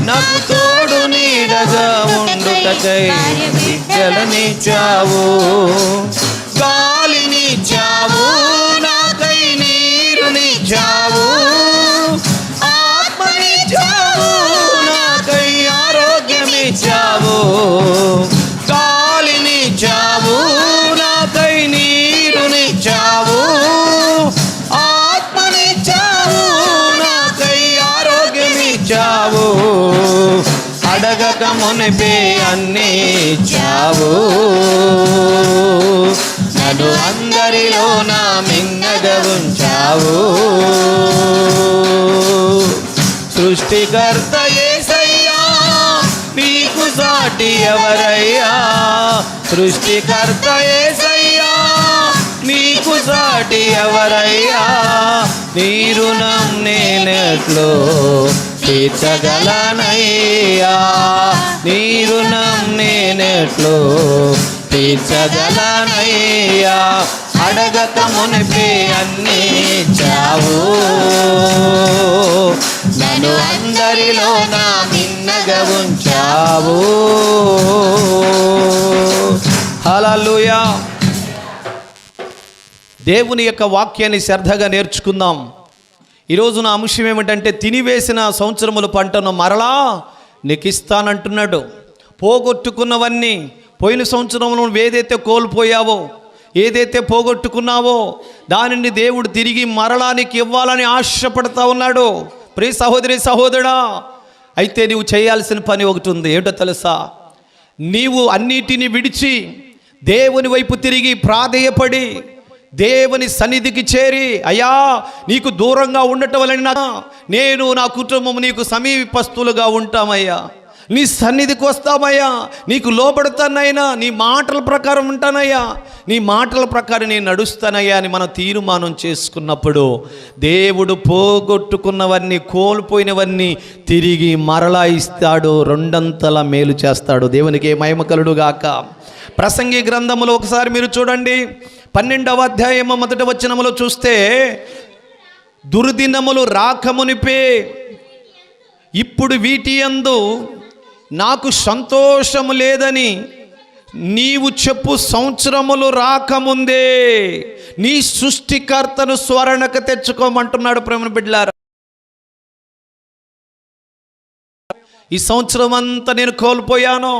నాకు తోడు నీడగా ఉండుటకై బిడ్డలనిచ్చావు. గాలినిచ్చావు, నాకై నీరునిచ్చావు. ఆత్మనిచ్చావు, నాకై ఆరోగ్యమిచ్చావు. గాలినిచ్చావు, నాకై నీరునిచ్చావు. ఆత్మనిచ్చావు, నాకై ఆరోగ్యమిచ్చావు. అడగక మునిపే అన్నీ ఇచ్చావు. నన్ను అందరిలో నా మిన్నగా ఉంచావు. సృష్టికర్త యేసయ్యా, నీకు సాటి ఎవరయ్యా? సృష్టికర్త యేసయ్యా, నీకు సాటి ఎవరయ్యా? నీ రుణం నేనెట్లో తీర్చగలనయ్యా. నీ రుణం నేనెట్లో తీర్చగలనయ్యా. అడగక మునిపే అన్నీ ఇచ్చావు. నన్ను అందరిలో నా మిన్నగా ఉంచావు. హల్లెలూయా. దేవుని యొక్క వాక్యాన్ని శ్రద్ధగా నేర్చుకుందాం. ఈరోజు నా అంశం ఏమిటంటే, తినివేసిన సంవత్సరముల పంటను మరలా నీకు ఇస్తానంటున్నాడు. పోగొట్టుకున్నవన్నీ, పోయిన సంవత్సరంలో ఏదైతే కోల్పోయావో, ఏదైతే పోగొట్టుకున్నావో దానిని దేవుడు తిరిగి మరలా నీకు ఇవ్వాలని ఆశపడతా ఉన్నాడు. ప్రియ సహోదరి సహోదరుడా, అయితే నీవు చేయాల్సిన పని ఒకటి ఉంది. ఏంటో తెలుసా? నీవు అన్నిటిని విడిచి దేవుని వైపు తిరిగి ప్రాధేయపడి దేవుని సన్నిధికి చేరి, అయ్యా నీకు దూరంగా ఉండటం వలన నేను నా కుటుంబం నీకు సమీపస్తులుగా ఉంటామయ్యా, నీ సన్నిధికి వస్తామయ్యా, నీకు లోబడతానయ్యా, నీ మాటల ప్రకారం ఉంటానయ్యా, నీ మాటల ప్రకారం నేను నడుస్తానయ్యా అని మనం తీర్మానం చేసుకున్నప్పుడు దేవుడు పోగొట్టుకున్నవన్నీ, కోల్పోయినవన్నీ తిరిగి మరలా ఇస్తాడు. రెండంతల మేలు చేస్తాడు. దేవునికి మహిమ కలుగుగాక. ప్రసంగి గ్రంథములో ఒకసారి మీరు చూడండి, 12వ అధ్యాయము 1వ వచనములో చూస్తే, దుర్దినములు రాకమునిపే ఇప్పుడు వీటి యందు నాకు సంతోషము లేదని నీవు చెప్పు సంవత్సరములు రాకముందే నీ సృష్టికర్తను స్మరణకు తెచ్చుకోమంటున్నాడు. ప్రేమ బిడ్డలారా, ఈ సంవత్సరం అంతా నేను కోల్పోయాను,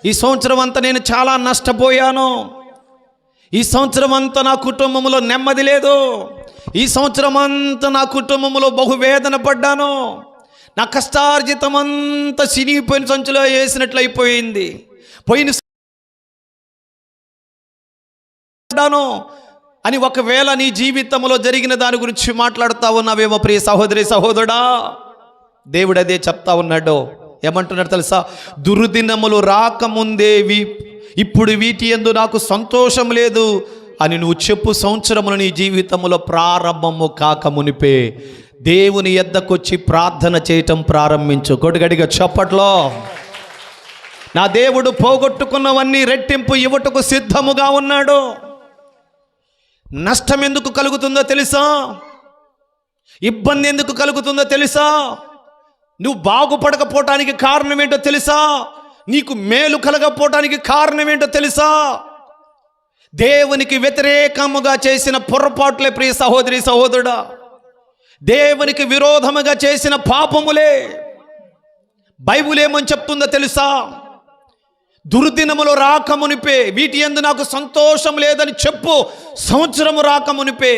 ఈ సంవత్సరం అంతా నేను చాలా నష్టపోయాను, ఈ సంవత్సరం అంతా నా కుటుంబంలో నెమ్మది లేదు, ఈ సంవత్సరం అంతా నా కుటుంబంలో బహువేదన పడ్డాను, నా కష్టార్జితం అంతా సినిగిపోయిన సంచులో వేసినట్లు అయిపోయింది, పోయిన అని ఒకవేళ నీ జీవితంలో జరిగిన దాని గురించి మాట్లాడుతూ ఉన్నావేమో ప్రియ సహోదరి సహోదరుడా, దేవుడు అదే చెప్తా ఉన్నాడు. ఏమంటున్నాడు తెలుసా? దుర్దినములు రాకముందేవి ఇప్పుడు వీటి యందు నాకు సంతోషం లేదు అని నువ్వు చెప్పు సంవత్సరములు నీ జీవితంలో ప్రారంభము కాకమునిపే దేవుని యొద్దకొచ్చి ప్రార్థన చేయటం ప్రారంభించు. కొడుగడిగా చప్పట్లో. నా దేవుడు పోగొట్టుకున్నవన్నీ రెట్టింపు ఇవ్వటకు సిద్ధముగా ఉన్నాడు. నష్టం ఎందుకు కలుగుతుందో తెలుసా? ఇబ్బంది ఎందుకు కలుగుతుందో తెలుసా? నువ్వు బాగుపడకపోవటానికి కారణం ఏంటో తెలుసా? నీకు మేలు కలగకపోవటానికి కారణం ఏంటో తెలుసా? దేవునికి వ్యతిరేకముగా చేసిన పొరపాట్లే ప్రియ సహోదరి సహోదరుడా, దేవునికి విరోధముగా చేసిన పాపములే. బైబిల్ ఏమని చెప్తుందో తెలుసా? దుర్దినములు రాకమునిపే వీటి యందు నాకు సంతోషం లేదని చెప్పు సంవత్సరము రాకమునిపే.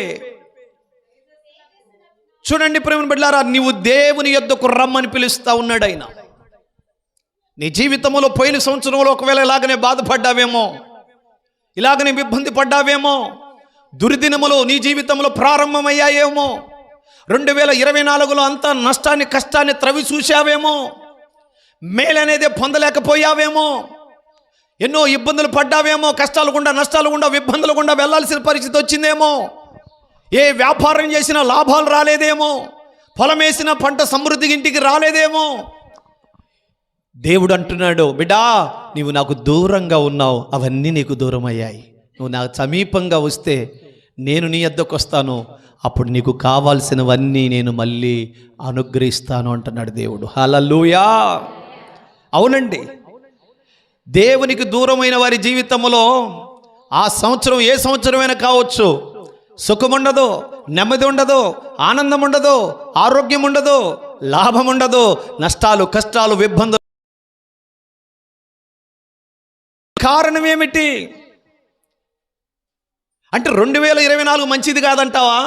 చూడండి ప్రేమ బిడ్డలారా, నీవు దేవుని యొద్దకు రమ్మని పిలుస్తా ఉన్నాడు ఆయన. నీ జీవితంలో పోయిన సంవత్సరంలో ఒకవేళ ఇలాగనే బాధపడ్డావేమో, ఇలాగనే ఇబ్బంది పడ్డావేమో, దుర్దినములు నీ జీవితంలో ప్రారంభమయ్యాయేమో, 2024లో అంతా నష్టాన్ని కష్టాన్ని త్రవి చూశావేమో, మేలనేదే పొందలేకపోయావేమో, ఎన్నో ఇబ్బందులు పడ్డావేమో, కష్టాలు గుండా నష్టాలు గుండా ఇబ్బందులు గుండా వెళ్ళాల్సిన పరిస్థితి వచ్చిందేమో, ఏ వ్యాపారం చేసినా లాభాలు రాలేదేమో, పొలం వేసిన పంట సమృద్ధికి ఇంటికి రాలేదేమో. దేవుడు అంటున్నాడు, బిడ్డా నీవు నాకు దూరంగా ఉన్నావు, అవన్నీ నీకు దూరం అయ్యాయి. నువ్వు నాకు సమీపంగా వస్తే నేను నీ యొద్దకు వస్తాను, అప్పుడు నీకు కావాల్సినవన్నీ నేను మళ్ళీ అనుగ్రహిస్తాను అంటున్నాడు దేవుడు. హల్లెలూయా. అవునండి, దేవునికి దూరమైన వారి జీవితంలో ఆ సంవత్సరం ఏ సంవత్సరమైనా కావచ్చు, సుఖం ఉండదు, నెమ్మది ఉండదు, ఆనందం ఉండదు, ఆరోగ్యం ఉండదు, లాభం ఉండదు, నష్టాలు, కష్టాలు, ఇబ్బందులు. కారణం ఏమిటి అంటే 2024 మంచిది కాదంటావా?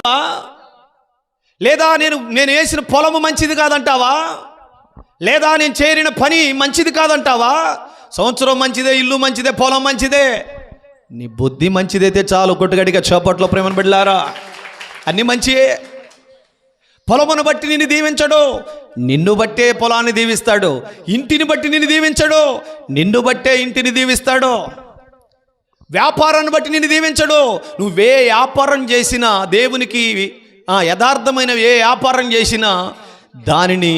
లేదా నేను వేసిన పొలము మంచిది కాదంటావా? లేదా నేను చేరిన పని మంచిది కాదంటావా? సంవత్సరం మంచిదే, ఇల్లు మంచిదే, పొలం మంచిదే, నీ బుద్ధి మంచిదైతే చాలు. కొట్టుగడిగా చేపట్లో ప్రేమ బిడ్డలారా, అన్ని మంచియే. పొలమును బట్టి నిన్ను దీవించడు, నిన్ను బట్టే పొలాన్ని దీవిస్తాడు. ఇంటిని బట్టి నిన్ను దీవించడు, నిన్ను బట్టే ఇంటిని దీవిస్తాడు. వ్యాపారాన్ని బట్టి నిన్ను దీవించడు. నువ్వే వ్యాపారం చేసినా, దేవునికి యథార్థమైన ఏ వ్యాపారం చేసినా దానిని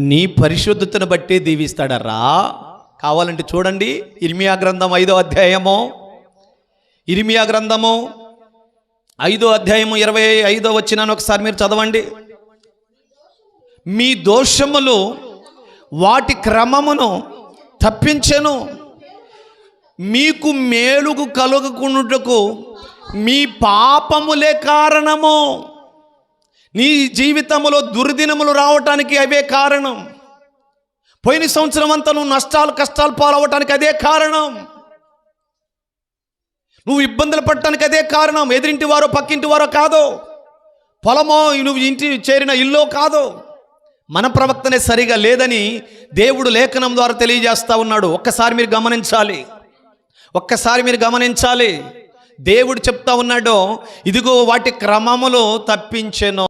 నీ పరిశుద్ధతను బట్టే దీవిస్తాడరా. కావాలంటే చూడండి, ఇర్మియా గ్రంథం 5వ అధ్యాయము, ఇర్మియా గ్రంథము 5వ అధ్యాయము 25వ వచనాన్ని ఒకసారి మీరు చదవండి. మీ దోషములు వాటి క్రమమును తప్పించెను, మీకు మేలుకు కలుగకుండుటకు మీ పాపములే కారణము. నీ జీవితంలో దుర్దినములు రావటానికి అవే కారణం. పోయిన సంవత్సరం అంతా నువ్వు నష్టాలు, కష్టాలు పాలవటానికి అదే కారణం. నువ్వు ఇబ్బందులు పడటానికి అదే కారణం. ఎదురింటి వారో పక్కింటి వారో కాదు, పొలమో నువ్వు ఇంటి చేరిన ఇల్లో కాదు. మన ప్రవర్తనే సరిగా లేదని దేవుడు లేఖనం ద్వారా తెలియజేస్తా ఉన్నాడు. ఒక్కసారి మీరు గమనించాలి. దేవుడు చెప్తా ఉన్నాడు, ఇదిగో వాటి క్రమములు తప్పించెను,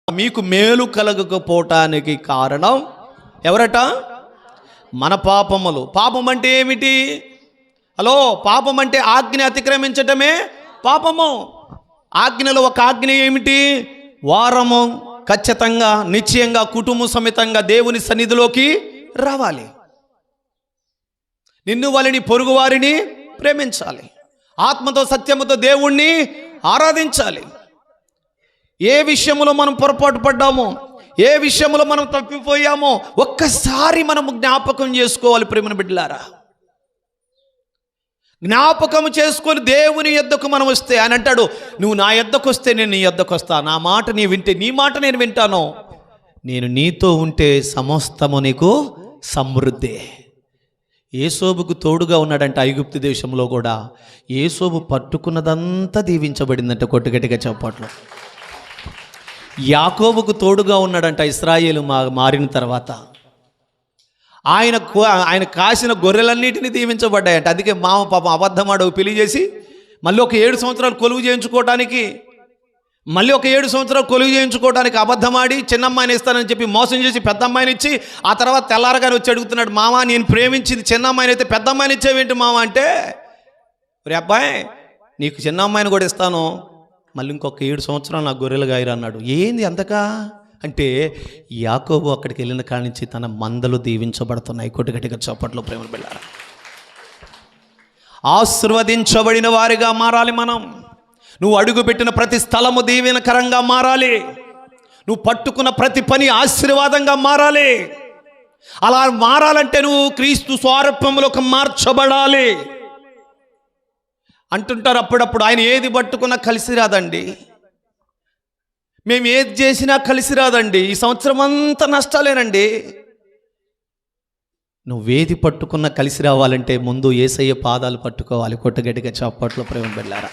మీకు మేలు కలగకపోవటానికి కారణం ఎవరట? మన పాపములు. పాపం అంటే ఏమిటి? హలో, పాపం అంటే ఆజ్ఞ అతిక్రమించటమే పాపము. ఆజ్ఞలో ఒక ఆజ్ఞ ఏమిటి? వారము ఖచ్చితంగా, నిశ్చయంగా, కుటుంబ సమేతంగా దేవుని సన్నిధిలోకి రావాలి. నిన్ను వాళ్ళని, పొరుగు వారిని ప్రేమించాలి. ఆత్మతో సత్యముతో దేవుణ్ణి ఆరాధించాలి. ఏ విషయంలో మనం పొరపాటు పడ్డామో, ఏ విషయంలో మనం తప్పిపోయామో ఒక్కసారి మనము జ్ఞాపకం చేసుకోవాలి. ప్రేమను బిడ్డలారా, జ్ఞాపకం చేసుకొని దేవుని యొద్దకు మనం వస్తే, ఆయన అంటాడు, నువ్వు నా యొద్దకు వస్తే నేను నీ యొద్దకు వస్తా, నా మాట నీ వింటే నీ మాట నేను వింటాను, నేను నీతో ఉంటే సమస్తము నీకు సమృద్ధి. యేసోబుకు తోడుగా ఉన్నాడంట ఐగుప్తు దేశంలో కూడా. యేసోబు పట్టుకున్నదంతా దీవించబడిందంట. కొట్టుగట్టిగా చెప్పట్లు. యాకోబుకు తోడుగా ఉన్నాడంట ఇశ్రాయేలు మారిన తర్వాత. ఆయన కాసిన గొర్రెలన్నిటినీ దీవించబడ్డాయంట. అందుకే మామ పాపం అబద్ధమాడవు పెళ్లి చేసి మళ్ళీ ఒక 7 సంవత్సరాలు కొలువు చేయించుకోవడానికి అబద్ధమాడి చిన్నమ్మాయిని ఇస్తానని చెప్పి మోసం చేసి పెద్ద అమ్మాయిని ఇచ్చి, ఆ తర్వాత తెల్లారగానే వచ్చి అడుగుతున్నాడు, మామ నేను ప్రేమించింది చిన్న అమ్మాయిని అయితే పెద్ద అమ్మాయిని ఇచ్చేవేంటి మామ అంటే, రే అబ్బాయి నీకు చిన్న అమ్మాయిని కూడా ఇస్తాను, మళ్ళీ ఇంకొక 7 సంవత్సరాలు నా గొర్రెలు గాయరు అన్నాడు. ఏంది అంతకా అంటే, యాకోబు అక్కడికి వెళ్ళిన కాడి నుంచి తన మందలు దీవించబడుతున్నాయి. కొట్టుగట్టిగా చప్పట్లో ప్రేమలు వెళ్ళారు. ఆశీర్వదించబడిన వారిగా మారాలి మనం. నువ్వు అడుగుపెట్టిన ప్రతి స్థలము దీవెనకరంగా మారాలి. నువ్వు పట్టుకున్న ప్రతి పని ఆశీర్వాదంగా మారాలి. అలా మారాలంటే నువ్వు క్రీస్తు స్వరూపంలోకి మార్చబడాలి. అంటుంటారు అప్పుడప్పుడు, ఆయన ఏది పట్టుకున్నా కలిసి రాదండి, మేము ఏది చేసినా కలిసి రాదండి, ఈ సంవత్సరం అంతా నష్టాలేనండి. నువ్వేది పట్టుకున్నా కలిసి రావాలంటే ముందు యేసయ్య పాదాలు పట్టుకోవాలి. కొట్టగట్టిగా చప్పట్లో ప్రేమ వెళ్ళారా.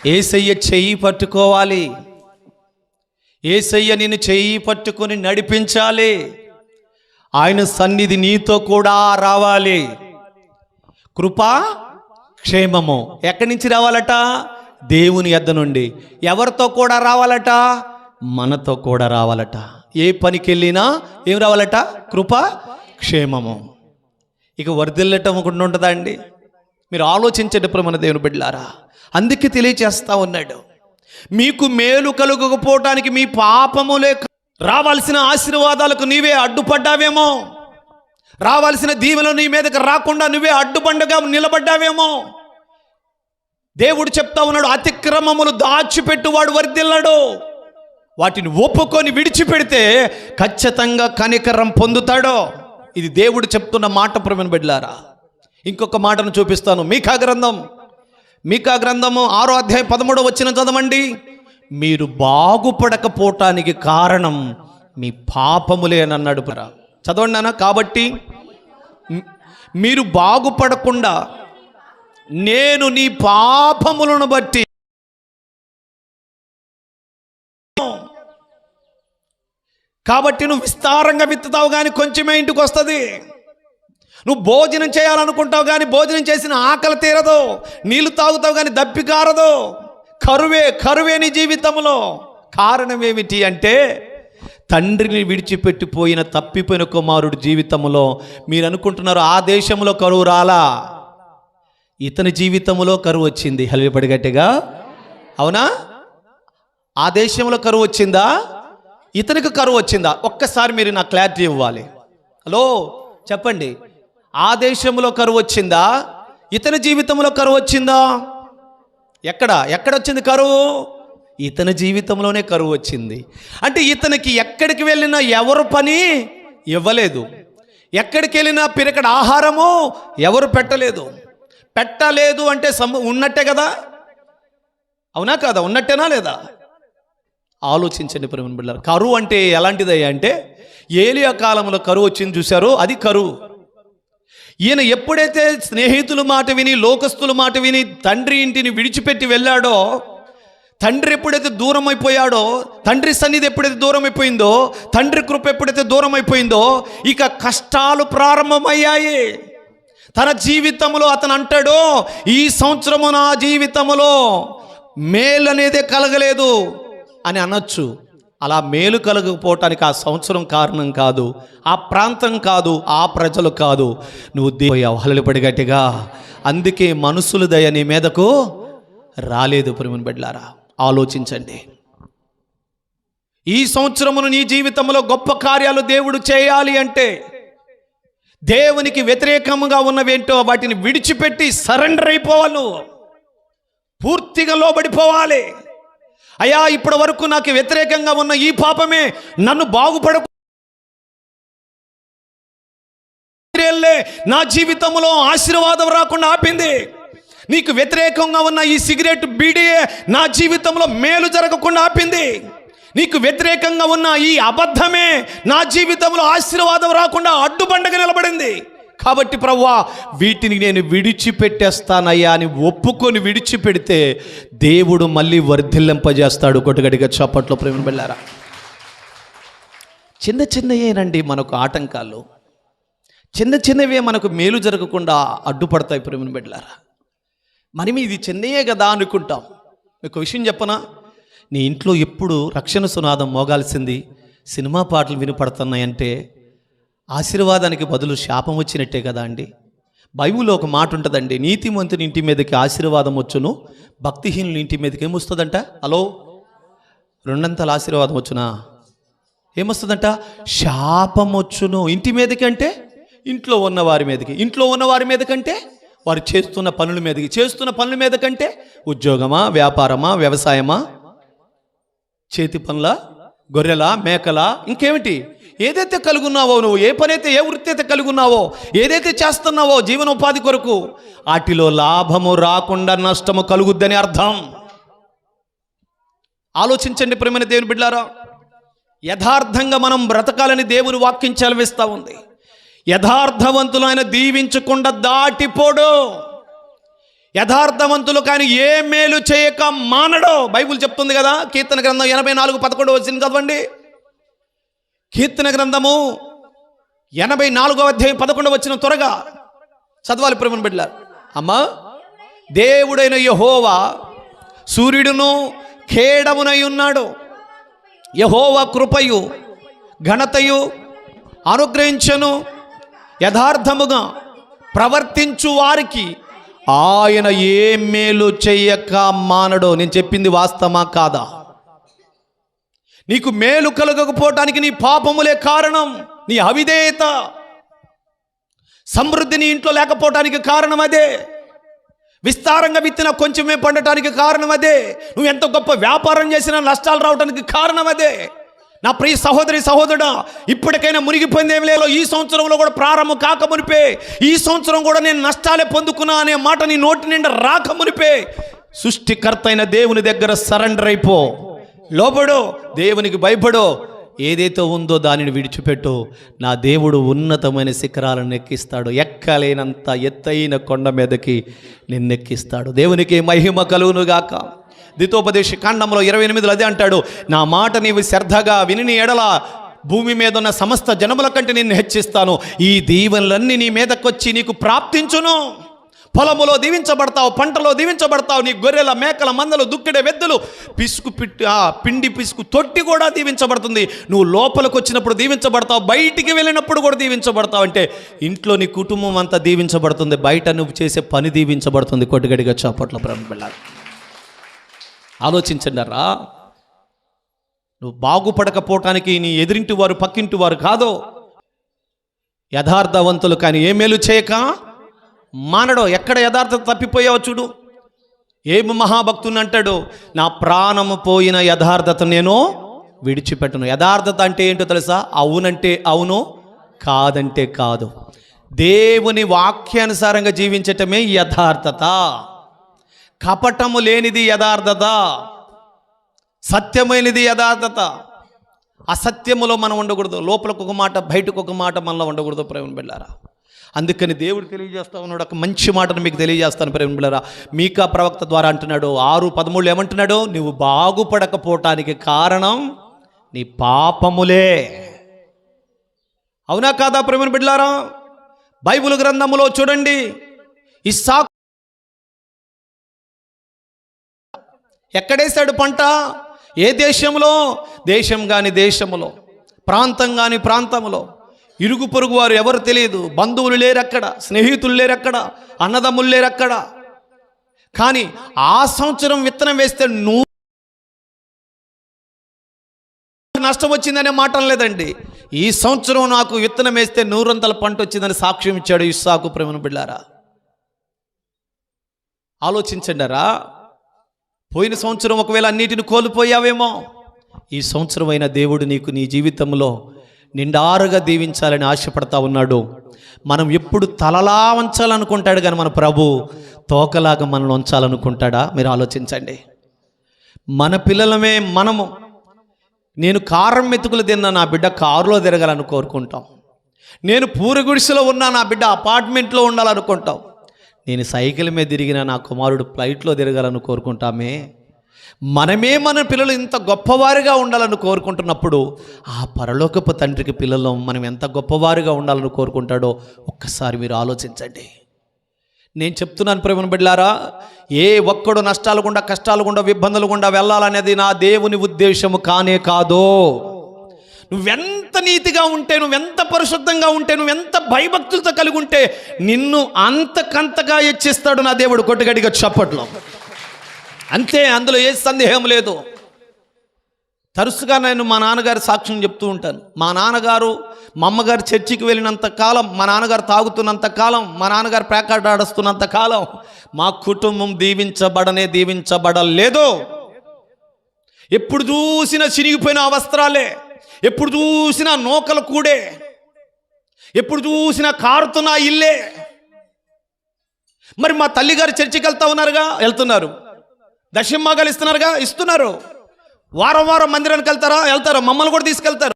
యేసయ్య చెయ్యి పట్టుకోవాలి. యేసయ్య నిన్ను చెయ్యి పట్టుకొని నడిపించాలి. ఆయన సన్నిధి నీతో కూడా రావాలి. కృపా క్షేమము ఎక్కడి నుంచి రావాలట? దేవుని యొద్ద నుండి. ఎవరితో కూడా రావాలట? మనతో కూడా రావాలట. ఏ పనికి వెళ్ళినా ఏం రావాలట? కృప క్షేమము. ఇక వర్ధిల్లటం ఒకటి ఉంటుందా అండి? మీరు ఆలోచించేటప్పుడు మన దేవుని బిడ్డలారా, అందుకే తెలియచేస్తా ఉన్నాడు, మీకు మేలు కలుగకపోవటానికి మీ పాపములే. రావాల్సిన ఆశీర్వాదాలకు నీవే అడ్డుపడ్డావేమో, రావాల్సిన దీవెనలు నీ మీదకి రాకుండా నువ్వే అడ్డుబండగా నిలబడ్డావేమో. దేవుడు చెప్తా ఉన్నాడు, అతిక్రమములు దాచిపెట్టువాడు వర్ధిల్లడు. వాటిని ఒప్పుకొని విడిచిపెడితే ఖచ్చితంగా కనికరం పొందుతాడో. ఇది దేవుడు చెప్తున్న మాట ప్రియమైన బిడ్డలారా. ఇంకొక మాటను చూపిస్తాను. మీకా గ్రంథము 6వ అధ్యాయం 13వ వచనం చదవండి. మీరు బాగుపడకపోవటానికి కారణం మీ పాపములే అని అన్నాడు. చదవండి అన్న. కాబట్టి మీరు బాగుపడకుండా నేను నీ పాపములను బట్టి, కాబట్టి నువ్వు విస్తారంగా విత్తుతావు కానీ కొంచెమే ఇంటికి వస్తుంది. నువ్వు భోజనం చేయాలనుకుంటావు కానీ భోజనం చేసిన ఆకలి తీరదు. నీళ్లు తాగుతావు కానీ దప్పి కారదు. కరువే నీ జీవితంలో. కారణం ఏమిటి అంటే, తండ్రిని విడిచిపెట్టిపోయిన తప్పిపోయిన కుమారుడు జీవితంలో మీరు అనుకుంటున్నారు ఆ దేశంలో కరువు రాలా, ఇతని జీవితంలో కరువు వచ్చింది. హల్లెలూయా గట్టిగా. అవునా? ఆ దేశంలో కరువు వచ్చిందా, ఇతనికి కరువు వచ్చిందా? ఒక్కసారి మీరు నాకు క్లారిటీ ఇవ్వాలి. హలో చెప్పండి. ఆ దేశంలో కరువు వచ్చిందా, ఇతని జీవితంలో కరువు వచ్చిందా? ఎక్కడొచ్చింది కరువు? ఇతని జీవితంలోనే కరువు వచ్చింది. అంటే ఇతనికి ఎక్కడికి వెళ్ళినా ఎవరు పని ఇవ్వలేదు. ఎక్కడికి వెళ్ళినా పిరకడ ఆహారము ఎవరు పెట్టలేదు అంటే ఉన్నట్టే కదా. అవునా కాదా? ఉన్నట్టేనా లేదా? ఆలోచించండి ప్రియమైన బిడ్డలారా. కరువు అంటే ఎలాంటిదయ్యా అంటే, ఏలియా కాలంలో కరువు వచ్చింది చూశారో, అది కరువు. ఈయన ఎప్పుడైతే స్నేహితుల మాట విని, లోకస్తుల మాట విని తండ్రి ఇంటిని విడిచిపెట్టి వెళ్ళాడో, తండ్రి ఎప్పుడైతే దూరం అయిపోయాడో, తండ్రి సన్నిధి ఎప్పుడైతే దూరం అయిపోయిందో, తండ్రి కృప ఎప్పుడైతే దూరం అయిపోయిందో, ఇక కష్టాలు ప్రారంభమయ్యాయి. తన జీవితంలో అతను అంటాడు, ఈ సంవత్సరము నా జీవితంలో మేలు అనేదే కలగలేదు అని అనొచ్చు. అలా మేలు కలగకపోవటానికి ఆ సంవత్సరం కారణం కాదు, ఆ ప్రాంతం కాదు, ఆ ప్రజలు కాదు, నువ్వు దేవుడు. హల్లెలూయా గట్టిగా. అందుకే మనుషుల దయ నీ మీదకు రాలేదు. ప్రియమైన బిడ్డలారా ఆలోచించండి. ఈ సంవత్సరమును నీ జీవితంలో గొప్ప కార్యాలు దేవుడు చేయాలి అంటే, దేవునికి వ్యతిరేకంగా ఉన్నవేంటో వాటిని విడిచిపెట్టి సరెండర్ అయిపోవాలి. నువ్వు పూర్తిగా లోబడిపోవాలి. అయ్యా, ఇప్పటి వరకు నాకు వ్యతిరేకంగా ఉన్న ఈ పాపమే నన్ను నా జీవితంలో ఆశీర్వాదం రాకుండా ఆపింది. నీకు వ్యతిరేకంగా ఉన్న ఈ సిగరెట్ బీడీయే నా జీవితంలో మేలు జరగకుండా ఆపింది. నీకు వ్యతిరేకంగా ఉన్న ఈ అబద్ధమే నా జీవితంలో ఆశీర్వాదం రాకుండా అడ్డుబండగా నిలబడింది. కాబట్టి ప్రభువా, వీటిని నేను విడిచిపెట్టేస్తానయ్యా అని ఒప్పుకొని విడిచిపెడితే దేవుడు మళ్ళీ వర్ధిల్లింపజేస్తాడు. కొట్టుగడిగా చప్పట్లో ప్రేమ వెళ్ళారా. చిన్నయేనండి మనకు ఆటంకాలు, చిన్నవే మనకు మేలు జరగకుండా అడ్డుపడతాయి. ప్రేమ బిడ్డలారా, మనం ఇది చిన్నయే కదా అనుకుంటాం. మీకు విషయం చెప్పనా, నీ ఇంట్లో ఎప్పుడు రక్షణ సునాదం మోగాల్సింది, సినిమా పాటలు వినపడుతున్నాయంటే ఆశీర్వాదానికి బదులు శాపం వచ్చినట్టే కదా అండి. బైబిల్లో ఒక మాట ఉంటుందండి, నీతిమంతుని ఇంటి మీదకి ఆశీర్వాదం వచ్చును, భక్తిహీనుల ఇంటి మీదకి ఏమొస్తుందంట? హలో, 2 ఆశీర్వాదం వచ్చునా? ఏమొస్తుందంట? శాపం వచ్చును. ఇంటి మీదకి అంటే ఇంట్లో ఉన్న వారి మీదకి, ఇంట్లో ఉన్న వారి మీదకంటే వారు చేస్తున్న పనుల మీదకి, చేస్తున్న పనుల మీద కంటే ఉద్యోగమా, వ్యాపారమా, వ్యవసాయమా, చేతి పనుల, గొర్రెల, మేకల, ఇంకేమిటి, ఏదైతే కలుగున్నావో నువ్వు, ఏ పనైతే, ఏ వృత్తి అయితే కలుగున్నావో, ఏదైతే చేస్తున్నావో జీవనోపాధి కొరకు, వాటిలో లాభము రాకుండా నష్టము కలుగుద్దని అర్థం. ఆలోచించండి ప్రియమైన దేవుని బిడ్డలారా. యథార్థంగా మనం బ్రతకాలని దేవుని వాక్యం చదివిస్తూ ఉంది. యథార్థవంతులు ఆయన దీవించకుండా దాటిపోడు. యథార్థవంతులు కానీ ఏ మేలు చేయక మానడు. బైబిల్ చెప్తుంది కదా, కీర్తన గ్రంథం 84:11 వచ్చింది చదవండి. కీర్తన గ్రంథము 84వ అధ్యాయం 11 వచ్చిన త్వరగా చదవాలి ప్రియమైన బిడ్డలారా. అమ్మా, దేవుడైన యెహోవా సూర్యుడును ఖేడమునై ఉన్నాడు. యెహోవా కృపయు ఘనతయు అనుగ్రహించను. యథార్థముగా ప్రవర్తించు వారికి ఆయన ఏ మేలు చెయ్యక మానడో. నేను చెప్పింది వాస్తవమా కాదా? నీకు మేలు కలగకపోవటానికి నీ పాపములే కారణం, నీ అవిధేయత. సమృద్ధి నీ ఇంట్లో లేకపోవటానికి కారణం అదే. విస్తారంగా విత్తిన కొంచెమే పండటానికి కారణం అదే. నువ్వు ఎంత గొప్ప వ్యాపారం చేసినా నష్టాలు రావడానికి కారణం అదే. నా ప్రియ సహోదరి సహోదరుడా, ఇప్పటికైనా మునిగిపోయింది ఏమి లేదు. ఈ సంవత్సరంలో కూడా ప్రారంభం కాక మునిపే, ఈ సంవత్సరం కూడా నేను నష్టాలే పొందుకున్నా అనే మాట నీ నోటి నిండా రాక మునిపే సృష్టికర్త అయిన దేవుని దగ్గర సరెండర్ అయిపో, లోబడు, దేవునికి భయపడు. ఏదైతే ఉందో దానిని విడిచిపెట్టు. నా దేవుడు ఉన్నతమైన శిఖరాలను ఎక్కిస్తాడు, ఎక్కలేనంత ఎత్తైన కొండ మీదకి నిన్నెక్కిస్తాడు. దేవునికి మహిమ కలుగునుగాక. ద్వితోపదేశ కాండంలో 28 అదే అంటాడు, నా మాట నీవు శ్రద్ధగా విని ఎడల భూమి మీద ఉన్న సమస్త జనముల కంటే నిన్ను హెచ్చిస్తాను. ఈ దీవెనలన్నీ నీ మీదకొచ్చి నీకు ప్రాప్తించును. పొలములో దీవించబడతావు, పంటలో దీవించబడతావు, నీ గొర్రెల మేకల మందలు దుక్కిడే వెద్దులు పిండి పిసుకు తొట్టి కూడా దీవించబడుతుంది. నువ్వు లోపలికి వచ్చినప్పుడు దీవించబడతావు, బయటికి వెళ్ళినప్పుడు కూడా దీవించబడతావు. అంటే ఇంట్లో నీ కుటుంబం అంతా దీవించబడుతుంది, బయట నువ్వు చేసే పని దీవించబడుతుంది. కొట్టుగడిగా చాపట్ల బ్రహ్మలాగా ఆలోచించండిరా. నువ్వు బాగుపడకపోవటానికి నీ ఎదురింటి వారు పక్కింటి వారు కాదు, యథార్థవంతులు కానీ ఏ మేలు చేయక మానడో. ఎక్కడ యథార్థత తప్పిపోయావు చూడు. ఏమి మహాభక్తుని అంటాడు, నా ప్రాణము పోయిన యథార్థత నేను విడిచిపెట్టను. యథార్థత అంటే ఏంటో తెలుసా? అవునంటే అవును, కాదంటే కాదు. దేవుని వాక్యానుసారంగా జీవించటమే యథార్థత. కపటము లేనిది యథార్థత, సత్యమైనది యథార్థత. అసత్యములో మనం ఉండకూడదు. లోపలకు ఒక మాట, బయటకు ఒక మాట మనలో ఉండకూడదు. ప్రేమ బిడ్డారా, అందుకని దేవుడు తెలియజేస్తా ఉన్నాడు. ఒక మంచి మాటను మీకు తెలియజేస్తాను ప్రేమ బిడ్డారా. మీకా ప్రవక్త ద్వారా అంటున్నాడు 6:13 ఏమంటున్నాడు? నువ్వు బాగుపడకపోవటానికి కారణం నీ పాపములే. అవునా కాదా ప్రేమ బిడ్డారా? బైబిల్ గ్రంథములో చూడండి, ఇస్సాకు ఎక్కడేశాడు పంట? ఏ దేశంలో? దేశం కాని దేశములో, ప్రాంతం కాని ప్రాంతంలో. ఇరుగు పొరుగు వారు ఎవరు తెలియదు, బంధువులు లేరక్కడ, స్నేహితులు లేరక్కడ, అన్నదమ్ములు లేరక్కడ. కానీ ఆ సంవత్సరం విత్తనం వేస్తే నువ్వు నష్టం వచ్చిందనే మాట లేదండి. ఈ సంవత్సరం నాకు విత్తనం వేస్తే 100 పంట వచ్చిందని సాక్ష్యం ఇచ్చాడు ఇస్సాకు. ప్రేమ బిడ్డారా, ఆలోచించండిరా. పోయిన సంవత్సరం ఒకవేళ అన్నిటిని కోల్పోయావేమో, ఈ సంవత్సరం అయినా దేవుడు నీకు నీ జీవితంలో నిండారుగా దీవించాలని ఆశపడతా ఉన్నాడు. మనం ఎప్పుడు తలలా ఉంచాలనుకుంటాడు, కానీ మన ప్రభు తోకలాగా మనల్ని ఉంచాలనుకుంటాడా? మీరు ఆలోచించండి. మన పిల్లలమే మనము. నేను కారం మెతుకులు తిన్నా, నా బిడ్డ కారులో తిరగాలని కోరుకుంటాం. నేను పూరి గుడిసెలో ఉన్నా, నా బిడ్డ అపార్ట్మెంట్లో ఉండాలనుకుంటాం. నేను సైకిల్ మీద తిరిగిన నా కుమారుడు ఫ్లైట్లో తిరగాలని కోరుకుంటామే. మనమే మన పిల్లలు ఇంత గొప్పవారుగా ఉండాలని కోరుకుంటున్నప్పుడు ఆ పరలోకపు తండ్రికి పిల్లలు మనం ఎంత గొప్పవారుగా ఉండాలని కోరుకుంటాడో ఒక్కసారి మీరు ఆలోచించండి. నేను చెప్తున్నాను ప్రేమ బిడ్డలారా, ఏ ఒక్కడు నష్టాలు గుండా, కష్టాలు గుండా, ఇబ్బందులు గుండా వెళ్ళాలనేది నా దేవుని ఉద్దేశము కానే కాదు. నువ్వెంత నీతిగా ఉంటే, నువ్వెంత పరిశుద్ధంగా ఉంటే, నువ్వెంత భయభక్తులతో కలిగి ఉంటే నిన్ను అంతకంతగా హెచ్చిస్తాడు నా దేవుడు. కొట్టుగడిగా చప్పట్లో అంతే, అందులో ఏ సందేహం లేదు. తరచుగా నేను మా నాన్నగారి సాక్ష్యం చెప్తూ ఉంటాను. మా నాన్నగారు, మా అమ్మగారు చర్చికి వెళ్ళినంత కాలం, మా నాన్నగారు తాగుతున్నంత కాలం, మా నాన్నగారు ప్యాకెట్ ఆడుస్తున్నంత కాలం మా కుటుంబం దీవించబడలేదు. ఎప్పుడు చూసినా చిరిగిపోయిన వస్త్రాలే, ఎప్పుడు చూసినా నూకలు కూడే, ఎప్పుడు చూసినా కారుతున్న ఇల్లే. మరి మా తల్లిగారు చర్చికి వెళ్తున్నారు, దశంభాగాలు ఇస్తున్నారుగా, ఇస్తున్నారు. వారం వారం మందిరానికి వెళ్తారు, మమ్మల్ని కూడా తీసుకెళ్తారు.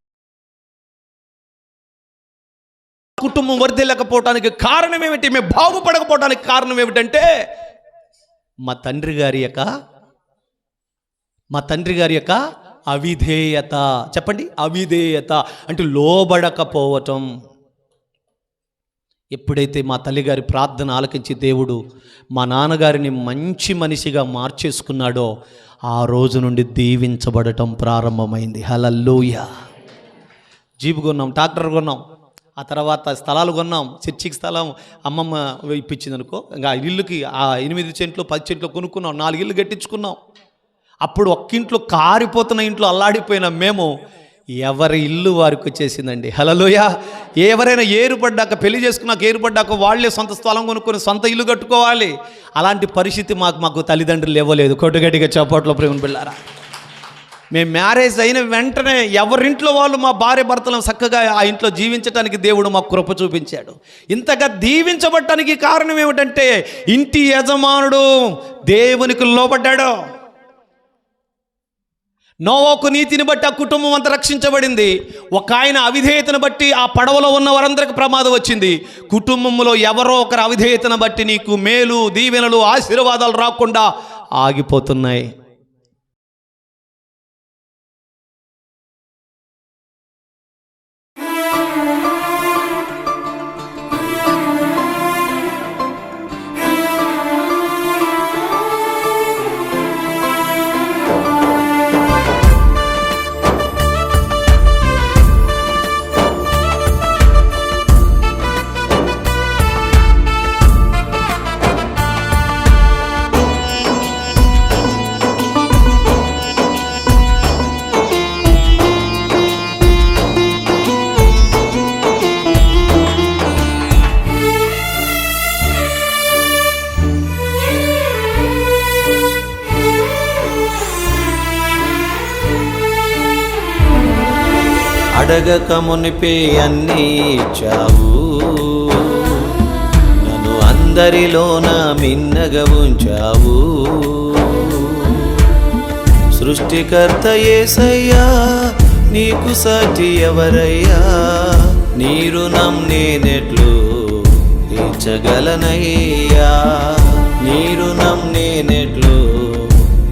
కుటుంబం వర్ధిల్లకపోవటానికి కారణం ఏమిటి? మేము బాగుపడకపోవడానికి కారణం ఏమిటంటే మా తండ్రి గారి యొక్క అవిధేయత. చెప్పండి, అవిధేయత అంటే లోబడకపోవటం. ఎప్పుడైతే మా తల్లిగారి ప్రార్థన ఆలకించి దేవుడు మా నాన్నగారిని మంచి మనిషిగా మార్చేసుకున్నాడో ఆ రోజు నుండి దీవించబడటం ప్రారంభమైంది. హల్లెలూయా. జీపు కొన్నాం, ట్రాక్టర్ కొన్నాం, ఆ తర్వాత స్థలాలు కొన్నాం. చర్చికి స్థలం అమ్మమ్మ ఇప్పించింది అనుకో, ఇంకా ఇల్లుకి ఆ 8 సెంట్లు 10 సెంట్లు కొనుక్కున్నాం, 4 ఇల్లు కట్టించుకున్నాం. అప్పుడు ఒక్కింట్లో కారిపోతున్న ఇంట్లో అల్లాడిపోయిన మేము ఎవరి ఇల్లు వారికి వచ్చేసిందండి. హల్లెలూయా. ఎవరైనా ఏరుపడ్డాక, పెళ్లి చేసుకున్నాక ఏరుపడ్డాక వాళ్ళే సొంత స్థలం కొనుక్కొని సొంత ఇల్లు కట్టుకోవాలి. అలాంటి పరిస్థితి మాకు తల్లిదండ్రులు ఇవ్వలేదు. కొట్టుగట్టిగా చప్పట్లో ప్రేమ బిళ్ళారా. మేము మ్యారేజ్ అయిన వెంటనే ఎవరింట్లో వాళ్ళు మా భార్య భర్తలను చక్కగా ఆ ఇంట్లో జీవించడానికి దేవుడు మాకు కృప చూపించాడు. ఇంతగా దీవించబడటానికి కారణం ఏమిటంటే ఇంటి యజమానుడు దేవునికి లోబడ్డాడు. నోవాహు నీతిని బట్టి ఆ కుటుంబం అంతా రక్షించబడింది. ఒక ఆయన అవిధేయతను బట్టి ఆ పడవలో ఉన్న వారందరికి ప్రమాదం వచ్చింది. కుటుంబంలో ఎవరో ఒకరు అవిధేయతను బట్టి నీకు మేలు, దీవెనలు, ఆశీర్వాదాలు రాకుండా ఆగిపోతున్నాయి. అడగక మునిపే అన్నీ ఇచ్చావు, నన్ను అందరిలోన మిన్నగా ఉంచావు. సృష్టికర్త యేసయ్యా, నీకు సాటి ఎవరయ్యా? నీ రుణం నేనెట్లు తీర్చగలనయ్యా? నీ రుణం నేనెట్లు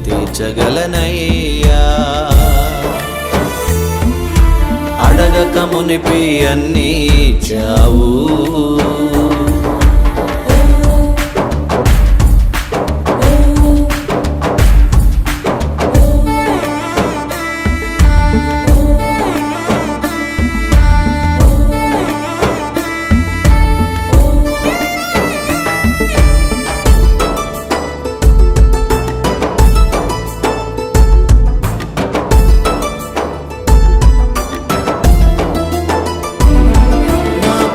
తీర్చగలనయ్యా? అడగక మునిపి అన్నీ ఇచ్చావు.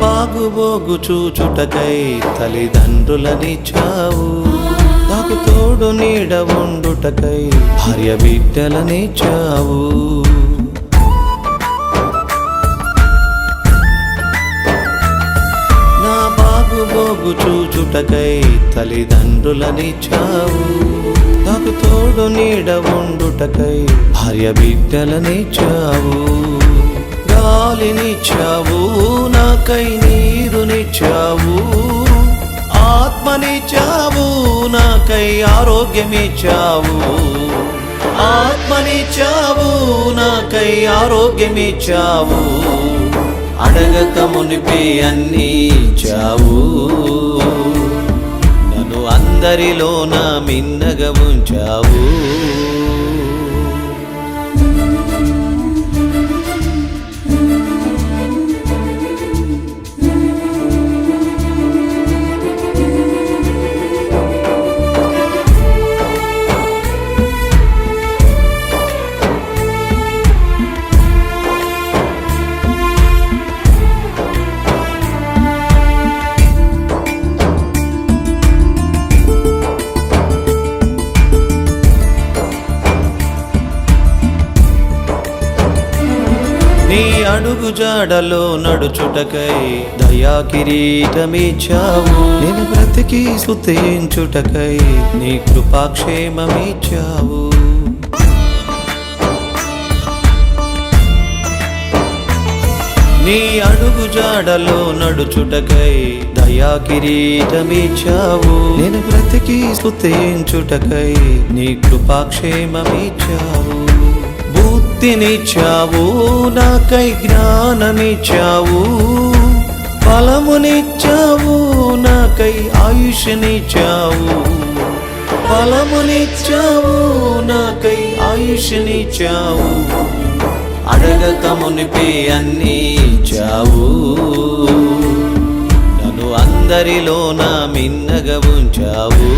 బాగుబోగు చూచుటకై తల్లిదండ్రులనిచ్చావు, నాకు తోడు నీడ ఉండుటకై భార్య బిడ్డలనిచ్చావు. నా బాగుబోగు చూచుటకై తల్లిదండ్రులనిచ్చావు, నాకు తోడు నీడ ఉండుటకై భార్య బిడ్డలనిచ్చావు. గాలినిచ్చావు, నాకై నీరునిచ్చావు. ఆత్మనిచ్చావు, నాకై ఆరోగ్యమిచ్చావు. ఆత్మనిచ్చావు, నాకై ఆరోగ్యమిచ్చావు. అడగక మునిపే అన్నీ ఇచ్చావు, నన్ను అందరిలోన మిన్నగా ఉంచావు. నీ అడుగు జాడలో నడుచుటకై దయా కిరీటమిచ్చావు, నేను బ్రతికి స్తుతించుటకై నీ కృపాక్షేమమిచ్చావు. నీ అడుగు జాడలో నడుచుటకై దయా కిరీటమిచ్చావు, నేను బ్రతికి స్తుతించుటకై నీ కృపాక్షేమమిచ్చావు. బుద్ధినిచ్చావు, నాకై జ్ఞానమిచ్చావు. బలమునిచ్చావు, నాకై ఆయుష్నిచ్చావు. బలమునిచ్చావు, నాకై ఆయుష్నిచ్చావు. అడగక మునిపే అన్నీ ఇచ్చావు, నన్ను అందరిలోన మిన్నగా ఉంచావు.